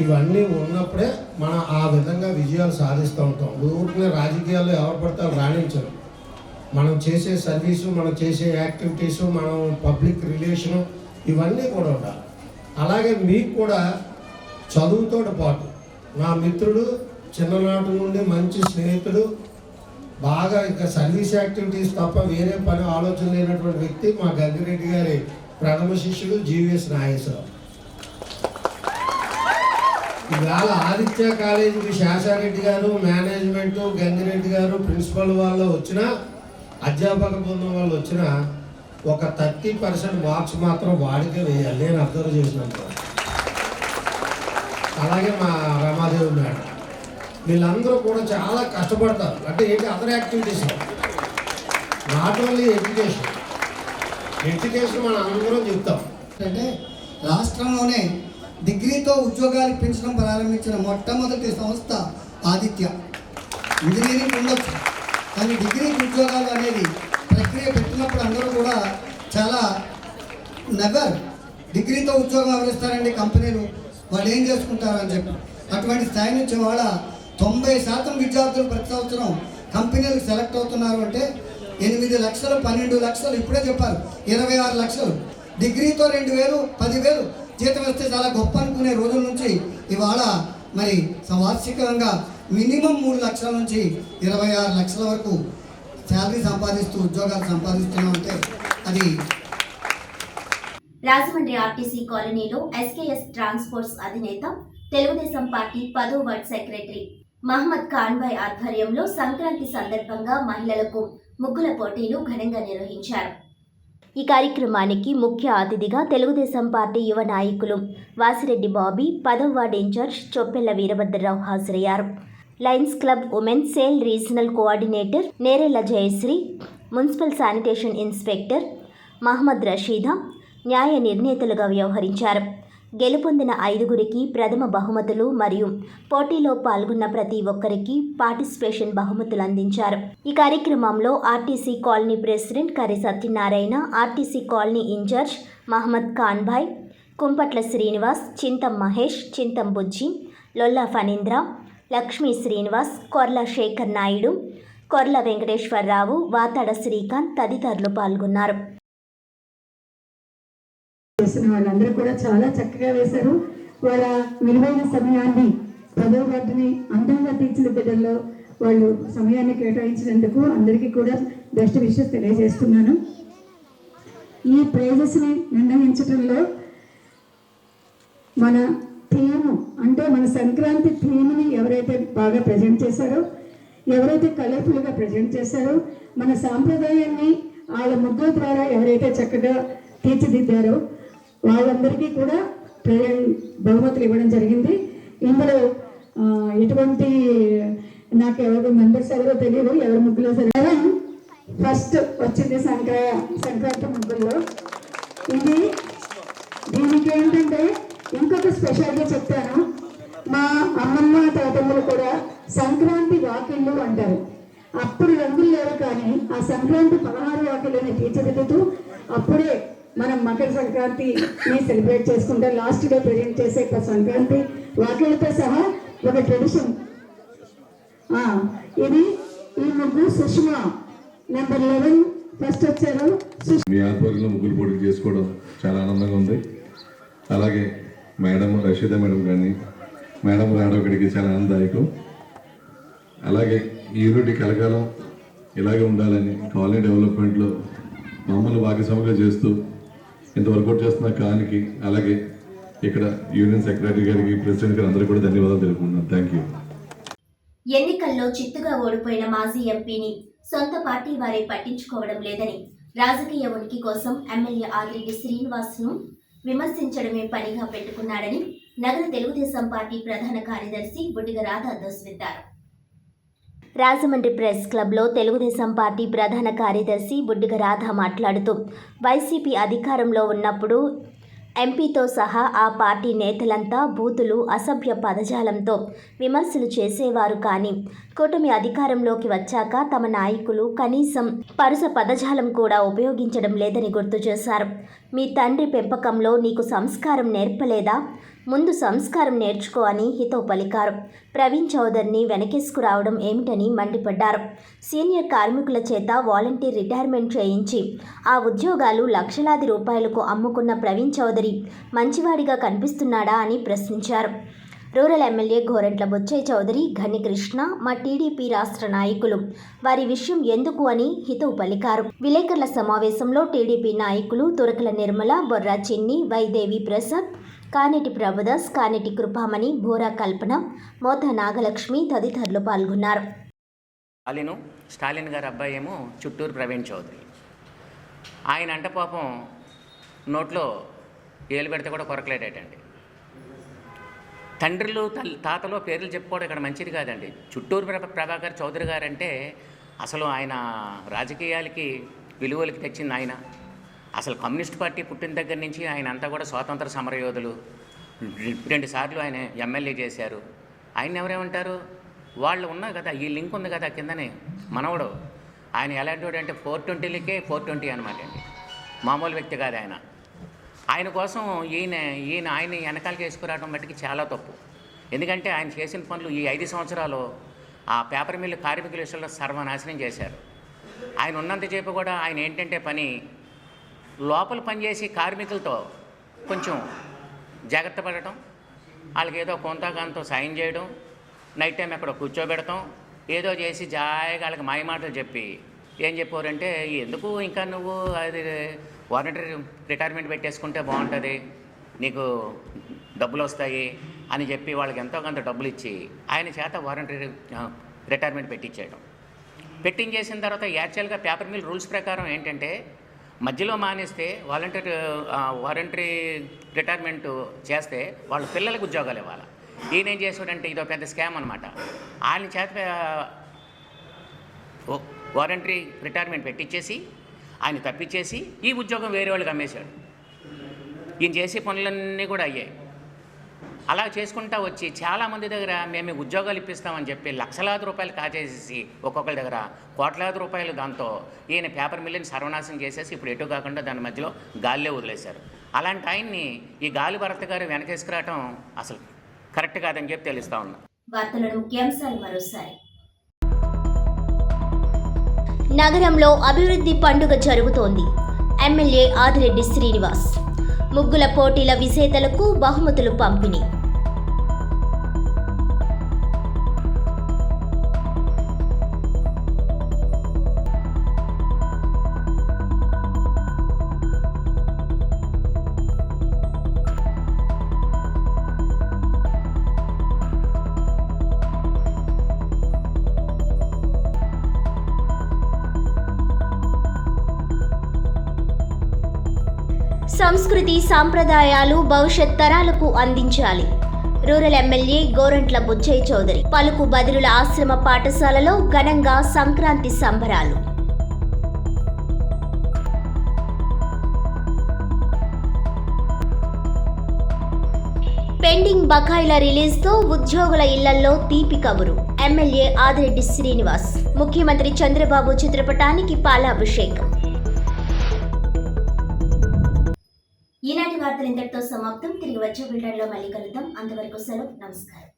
Speaker 10: ఇవన్నీ ఉన్నప్పుడే మనం ఆ విధంగా విజయాలు సాధిస్తూ ఉంటాం. ఊరికే రాజకీయాల్లో ఎవరు పడతారు రాణించరు. మనం చేసే సర్వీసు, మనం చేసే యాక్టివిటీసు, మనం పబ్లిక్ రిలేషను ఇవన్నీ కూడా ఉండాలి. అలాగే మీకు కూడా చదువుతో పాటు నా మిత్రుడు, చిన్ననాటి నుండి మంచి స్నేహితుడు, బాగా ఇంకా సర్వీస్ యాక్టివిటీస్ తప్ప వేరే పని ఆలోచన లేనటువంటి వ్యక్తి మా గంగిరెడ్డి గారి ప్రథమ శిష్యుడు జీవీఎస్ నాగేశ్వరరావు. ఇవాళ ఆదిత్య కాలేజీకి శేషారెడ్డి గారు, మేనేజ్మెంటు, గంగిరెడ్డి గారు, ప్రిన్సిపల్ వాళ్ళు వచ్చిన, అధ్యాపక బృందం వాళ్ళు వచ్చిన ఒక 30% మార్క్స్ మాత్రం వాడికే వేయాలి, నేను అబ్జర్వ్ చేసినంత. అలాగే మా రమాదేవి మేడం, వీళ్ళందరూ కూడా చాలా కష్టపడతారు. అంటే ఏంటి, other activities, not only education మనం అందరం చెప్తాం.
Speaker 11: అంటే రాష్ట్రంలోనే డిగ్రీతో ఉద్యోగాలు పెంచడం ప్రారంభించిన మొట్టమొదటి సంస్థ ఆదిత్య. ఇంజనీరింగ్ ఉండొచ్చు, కానీ డిగ్రీ ఉద్యోగాలు అనేది ప్రక్రియ పెట్టినప్పుడు అందరూ కూడా చాలా నెవర్ డిగ్రీతో ఉద్యోగం ఎవరిస్తారండి కంపెనీలు, వాళ్ళు ఏం చేసుకుంటారు అని చెప్పి అటువంటి స్థాయి నుంచి వాళ్ళ 90% విద్యార్థులు ప్రతి సంవత్సరం కంపెనీలకు సెలెక్ట్ అవుతున్నారు. అంటే 8 లక్షలు, 12 లక్షలు, ఇప్పుడే చెప్పారు 26 లక్షలు. డిగ్రీతో 2,000, 10,000 జీతం వస్తే చాలా గొప్ప అనుకునే రోజుల నుంచి ఇవాళ మరి వార్షికంగా మినిమం 3 లక్షల నుంచి 26 లక్షల వరకు శాలరీ సంపాదిస్తూ ఉద్యోగాలు సంపాదిస్తున్నామంటే అది.
Speaker 2: రాజమండ్రి ఆర్టీసీ కాలనీలో ఎస్కేఎస్ ట్రాన్స్పోర్ట్స్ అధినేత, తెలుగుదేశం పార్టీ 10వ వార్డు సెక్రటరీ మహమ్మద్ ఖాన్భాయ్ ఆధ్వర్యంలో సంక్రాంతి సందర్భంగా మహిళలకు ముగ్గుల పోటీలు ఘనంగా నిర్వహించారు. ఈ కార్యక్రమానికి ముఖ్య అతిథిగా తెలుగుదేశం పార్టీ యువ నాయకులు వాసిరెడ్డి బాబీ, 10వ వార్డు ఇన్ఛార్జ్ చొప్పెళ్ల వీరభద్రరావు హాజరయ్యారు. Lions club women cell regional coordinator Nerella Jayasri, municipal sanitation inspector Mohammed Rasheeda న్యాయ నిర్ణేతలుగా వ్యవహరించారు. గెలుపొందిన 5గురికి ప్రథమ బహుమతులు మరియు పోటీలో పాల్గొన్న ప్రతి ఒక్కరికి పార్టిసిపేషన్ బహుమతులు అందించారు. ఈ కార్యక్రమంలో RTC colony president Karri Satyanarayana, RTC colony in charge Mohammed Khanbhai, Kumpatla Srinivas, Chintam Mahesh, Chintam Bujji, Lolla Phanindra, Lakshmi Srinivas, Korla Shekhar Naidu, Korla Venkateswararao, Vatada Srikanth తదితరులు పాల్గొన్నారు.
Speaker 12: చేసిన వాళ్ళందరూ కూడా చాలా చక్కగా వేశారు. వాళ్ళ విలువైన సమయాన్ని 10వ వార్డుని అందంగా తీర్చిదిద్దడంలో వాళ్ళు సమయాన్ని కేటాయించినందుకు అందరికీ కూడా బెస్ట్ విషెస్ తెలియజేస్తున్నాను. ఈ ప్రైజెస్ని నిర్ణయించడంలో మన థీమ్, అంటే మన సంక్రాంతి థీమ్ని ఎవరైతే బాగా ప్రజెంట్ చేశారో, ఎవరైతే కలర్ఫుల్గా ప్రజెంట్ చేశారో, మన సాంప్రదాయాన్ని వాళ్ళ ముగ్గుల ద్వారా ఎవరైతే చక్కగా తీర్చిదిద్దారో వాళ్ళందరికీ కూడా బహుమతులు ఇవ్వడం జరిగింది. ఇందులో ఎటువంటి నాకు ఎవరు మెంబర్స్ ఎవరో తెలియదు, ఎవరి ముగ్గులో సరే ఫస్ట్ వచ్చింది సంక్రాంతి ముగ్గుల్లో. దీనికి ఏంటంటే ఇంకొక స్పెషల్గా చెప్తాను. మా అమ్మమ్మ తాతమ్మలు కూడా సంక్రాంతి వాకిళ్ళు అంటారు. అప్పుడు రంగులు లేవు, కానీ ఆ సంక్రాంతి 16 వాకిళ్ళని తీర్చిదిద్దుతూ అప్పుడే మనం మకర సంక్రాంతిని సెలబ్రేట్ చేసుకుంటాం. లాస్ట్ డే ప్రజెంట్ చేసే సంక్రాంతి వాకిళ్ళతో సహా ఒక ట్రెడిషన్. ఇది ఈ ముగ్గు సుష్మా నెంబర్ 11 ఫస్ట్ వచ్చారు.
Speaker 13: మీ ఆధ్వర్యంలో ముగ్గులు పోటీలు చేసుకోవడం చాలా ఆనందంగా ఉంది. అలాగే మేడం రషీదా మేడం కానీ మేడం రావడం ఇక్కడికి చాలా ఆనందదాయకం. అలాగే ఈ యూనిటీ కలకాలం ఇలాగే ఉండాలని కాలనీ డెవలప్మెంట్లో మమ్మల్ని భాగస్వామిగా చేస్తూ ఇంత వర్కౌట్ చేస్తున్న కానికి, అలాగే ఇక్కడ యూనియన్ సెక్రటరీ గారికి, ప్రెసిడెంట్ గారు అందరికీ కూడా ధన్యవాదాలు తెలుపుకుంటున్నాను. Thank you.
Speaker 2: ఎన్నికల్లో చిత్తుగా ఓడిపోయిన మాజీ ఎంపీని సొంత పార్టీ వారే పట్టించుకోవడం లేదని, రాజకీయ ఉనికి కోసం ఎమ్మెల్యే ఆదిరెడ్డి శ్రీనివాస్ను విమర్శించడమే పనిగా పెట్టుకున్నాడని నగర తెలుగుదేశం పార్టీ ప్రధాన కార్యదర్శి బుడ్డిగ రాధ ధ్వజమెత్తారు. రాజమండ్రి ప్రెస్ క్లబ్లో తెలుగుదేశం పార్టీ ప్రధాన కార్యదర్శి బుడ్డిగ రాధ మాట్లాడుతూ, వైసీపీ అధికారంలో ఉన్నప్పుడు ఎంపీతో సహా ఆ పార్టీ నేతలంతా బూతులు, అసభ్య పదజాలంతో విమర్శలు చేసేవారు. కానీ కూటమి అధికారంలోకి వచ్చాక తమ నాయకులు కనీసం పరుస పదజాలం కూడా ఉపయోగించడం లేదని గుర్తు చేశారు. మీ తండ్రి పెంపకంలో నీకు సంస్కారం నేర్పలేదా? ముందు సంస్కారం నేర్చుకో అని హితవు పలికారు. ప్రవీణ్ చౌదరిని వెనకేసుకురావడం ఏమిటని మండిపడ్డారు. సీనియర్ కార్మికుల చేత వాలంటీర్ రిటైర్మెంట్ చేయించి ఆ ఉద్యోగాలు లక్షలాది రూపాయలకు అమ్ముకున్న ప్రవీణ్ చౌదరి మంచివాడిగా కనిపిస్తున్నాడా అని ప్రశ్నించారు. రూరల్ ఎమ్మెల్యే గోరంట్ల బుచ్చయ్య చౌదరి, ఘని కృష్ణ, మా టీడీపీ రాష్ట్ర నాయకులు వారి విషయం ఎందుకు అని హితవు పలికారు. విలేకరుల సమావేశంలో టీడీపీ నాయకులు తురకల నిర్మల, బొర్రా చిన్ని, వైదేవి ప్రసాద్, కానేటి ప్రభుదాస్, కానేటి కృపామణి, బోరా కల్పన, మోత నాగలక్ష్మి తదితరులు పాల్గొన్నారు.
Speaker 14: స్టాలిన్ గారి అబ్బాయి ఏమో చుట్టూరు ప్రవీణ్ చౌదరి. ఆయన అంట పాపం నోట్లో ఏలు పెడితే కూడా కొరకలేటండి. తండ్రులు తాతలో పేర్లు చెప్పుకోవడం ఇక్కడ మంచిది కాదండి. చుట్టూరు ప్రభాకర్ చౌదరి గారు అంటే అసలు ఆయన రాజకీయాలకి విలువలకి తెచ్చింది ఆయన. అసలు కమ్యూనిస్ట్ పార్టీ పుట్టిన దగ్గర నుంచి ఆయన అంతా కూడా స్వాతంత్ర సమరయోధులు. 2 సార్లు ఆయన ఎమ్మెల్యే చేశారు. ఆయన ఎవరేమంటారు, వాళ్ళు ఉన్నారు కదా, ఈ లింక్ ఉంది కదా కిందనే, మనవడు ఆయన ఎలాంటి అంటే 420లకే 420 అనమాట అండి. మామూలు వ్యక్తి కాదు ఆయన. ఆయన కోసం ఈయన ఆయన వెనకాలకి వేసుకురావడం బట్టికి చాలా తప్పు. ఎందుకంటే ఆయన చేసిన పనులు ఈ 5 సంవత్సరాలు ఆ పేపర్ మిల్లు కార్మికుల విషయంలో సర్వనాశనం చేశారు. ఆయన ఉన్నంతసేపు కూడా ఆయన ఏంటంటే పని లోపల పనిచేసి కార్మికులతో కొంచెం జాగ్రత్త పడటం, వాళ్ళకి ఏదో కొంతగాంతో సాయం చేయడం, నైట్ టైం ఎక్కడ కూర్చోబెడతాం, ఏదో చేసి జాయిగా వాళ్ళకి మాయమాటలు చెప్పి ఏం చెప్పారంటే, ఎందుకు ఇంకా నువ్వు అది వాలంటరీ రిటైర్మెంట్ పెట్టేసుకుంటే బాగుంటుంది, నీకు డబ్బులు వస్తాయి అని చెప్పి వాళ్ళకి ఎంతో కొంత డబ్బులు ఇచ్చి ఆయన చేత వాలంటరీ రిటైర్మెంట్ పెట్టించేసిన తర్వాత యాక్చువల్గా పేపర్ మిల్ రూల్స్ ప్రకారం ఏంటంటే మధ్యలో మానేస్తే వాలంటరీ రిటైర్మెంట్ చేస్తే వాళ్ళ పిల్లలకు ఉద్యోగాలు ఇవ్వాలి. ఈయన ఏం చేసాడంటే ఇదో పెద్ద స్కామ్ అనమాట. ఆయన చేత వాలంటరీ రిటైర్మెంట్ పెట్టించేసి ఆయన తప్పించేసి ఈ ఉద్యోగం వేరే వాళ్ళకి అమ్మేశాడు. ఈయన చేసే పనులన్నీ కూడా అయ్యాయి. అలా చేసుకుంటా వచ్చి చాలామంది దగ్గర మేము ఉద్యోగాలు ఇప్పిస్తామని చెప్పి లక్షలాది రూపాయలు కాజేసేసి ఒక్కొక్కరి దగ్గర కోట్లాది రూపాయలు, దాంతో ఈయన పేపర్ మిల్లుని సర్వనాశనం చేసేసి ఇప్పుడు ఎటు కాకుండా దాని మధ్యలో గాలిలో వదిలేశారు. అలాంటి ఆయన్ని ఈ గాలి భరత్ గారు వెనకేసుకురావటం అసలు కరెక్ట్ కాదని చెప్పి తెలుస్తా ఉన్నా.
Speaker 2: వార్తలను ముఖ్యాంశాలు మరోసారి. నగరంలో అభివృద్ధి పండుగ జరుగుతోంది. ఎమ్మెల్యే ఆదిరెడ్డి శ్రీనివాస్. ముగ్గుల పోటీల విజేతలకు బహుమతులు పంపిణీ. సంస్కృతి సాంప్రదాయాలు భవిష్యత్ తరాలకు అందించాలి. Rural MLA Gorantla Butchaiah Chowdary. పలుకు బదిరుల ఆశ్రమ పాఠశాలలో ఘనంగా సంక్రాంతి సంబరాలు. పెండింగ్ బకాయిల రిలీజ్తో ఉద్యోగుల ఇళ్లలో తీపి కబురు. ఎమ్మెల్యే ఆదిరెడ్డి శ్రీనివాస్. ముఖ్యమంత్రి చంద్రబాబు చిత్రపటానికి పాలాభిషేకం. ఈనాటి వార్తలు ఇంతటితో సమాప్తం. తిరిగి వచ్చే బులెటిన్లో మళ్ళీ కలుద్దాం. అంతవరకు సెలవు. నమస్కారం.